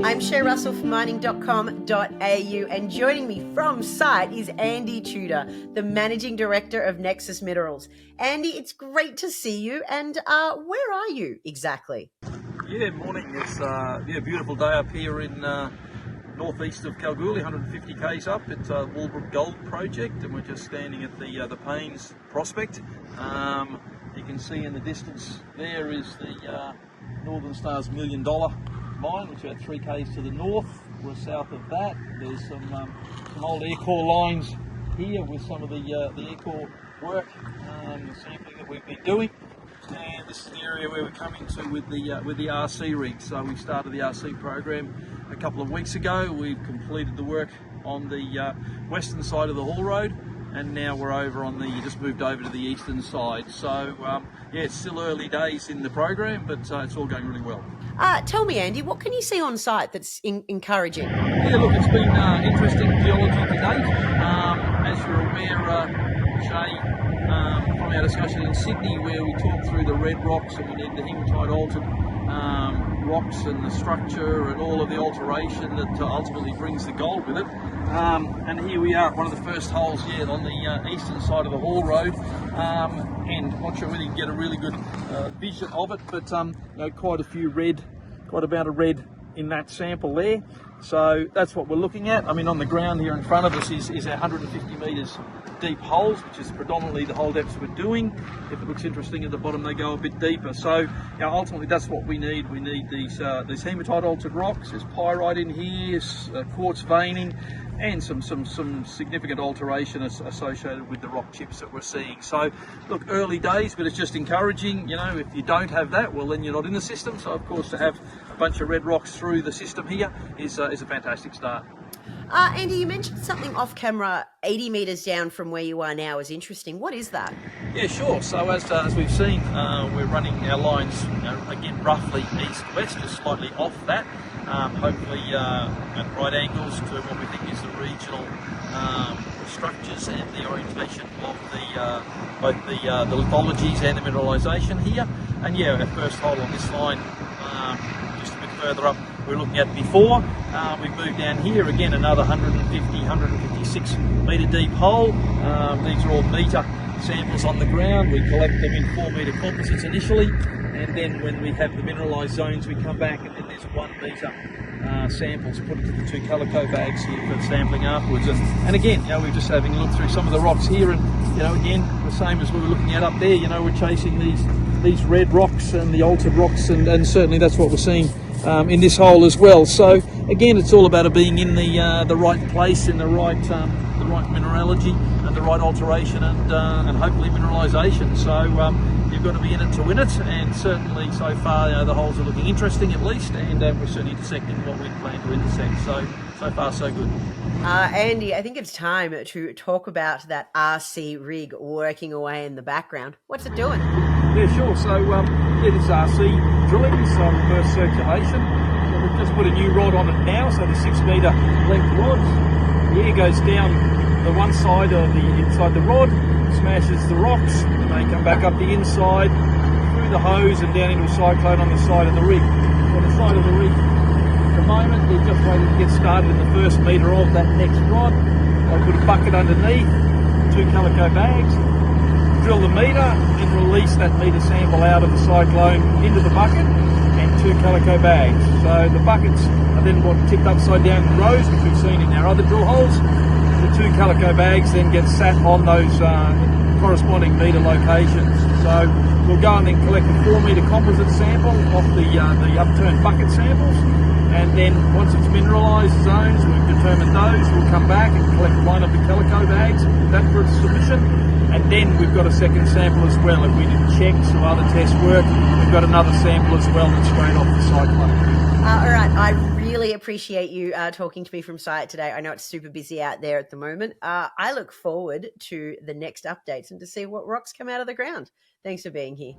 I'm Shay Russell from mining.com.au, and joining me from site is Andy Tudor, the Managing Director of Nexus Minerals. Andy, it's great to see you, and where are you exactly? Yeah, morning. It's a beautiful day up here in northeast of Kalgoorlie, 150 k's up. It's Wallbrook Gold Project, and we're just standing at the Payns Prospect. You can see in the distance there is the Northern Star's $1 million mine, which is about 3 k's to the north. We're south of that. There's some old air core lines here with some of the air core work, the sampling that we've been doing. And this is the area where we're coming to with the RC rig. So we started the RC program a couple of weeks ago. We've completed the work on the western side of the haul road, and now we're over on just moved over to the eastern side. So yeah, it's still early days in the program, but it's all going really well. Tell me, Andy, what can you see on site that's encouraging? Yeah, look, it's been interesting geology to date. As you're aware, Shay, from our discussion in Sydney, where we talked through the red rocks and we need the hematite-altered rocks and the structure and all of the alteration that ultimately brings the gold with it. And here we are, one of the first holes yet on the eastern side of the haul road. And I'm not sure whether you can get a really good vision of it, but quite a amount of red in that sample there. So that's what we're looking at. I mean, on the ground here in front of us is our 150 metres deep holes, which is predominantly the hole depths we're doing. If it looks interesting at the bottom, they go a bit deeper. So ultimately that's what we need. We need these hematite-altered rocks. There's pyrite in here, quartz veining, and some significant alteration associated with the rock chips that we're seeing. So look, early days, but it's just encouraging. If you don't have that, well, then you're not in the system. So of course, to have a bunch of red rocks through the system here is a fantastic start. Andy, you mentioned something off camera, 80 metres down from where you are now is interesting. What is that? Yeah, sure. So as we've seen, we're running our lines, again, roughly east-west, just slightly off that. Hopefully at right angles to what we think is the regional structures and the orientation of both the lithologies and the mineralisation here. And yeah, our first hole on this line, just a bit further up, we were looking at before. We've moved down here again, another 156 metre deep hole. These are all metre samples on the ground. We collect them in 4 metre composites initially, and then when we have the mineralised zones, we come back and then there's 1 metre samples put into the 2 calico bags here for sampling afterwards. And again, we're just having a look through some of the rocks here, and again, the same as we were looking at up there. We're chasing these red rocks and the altered rocks, and certainly that's what we're seeing in this hole as well. So again, it's all about being in the right place, in the right mineralogy and the right alteration, and hopefully mineralisation. So you've got to be in it to win it, and certainly so far the holes are looking interesting at least, and we're certainly intersecting what we plan to intersect. So far so good. Andy, I think it's time to talk about that RC rig working away in the background. What's it doing? Yeah, sure. So this is RC drilling, so reverse circulation. So we've just put a new rod on it now, so the 6 metre length rod. The air goes down the one side of the inside the rod, smashes the rocks, and they come back up the inside through the hose and down into a cyclone on the side of the rig. On the side of the rig, at the moment, they're just waiting to get started in the first metre of that next rod. They'll put a bucket underneath, 2 calico bags, drill the meter, and release that meter sample out of the cyclone into the bucket and 2 calico bags. So the buckets are then tipped upside down in rows, which we've seen in our other drill holes. The 2 calico bags then get sat on those corresponding meter locations. So we'll go and then collect a 4 metre composite sample off the upturned bucket samples, and then once it's mineralised zones, we've determined those, we'll come back and collect one of the calico bags, that for submission. And then we've got a second sample as well. If we did checks or other test work, we've got another sample as well that's straight off the cyclone. All right, I really appreciate you talking to me from site today. I know it's super busy out there at the moment. I look forward to the next updates and to see what rocks come out of the ground. Thanks for being here.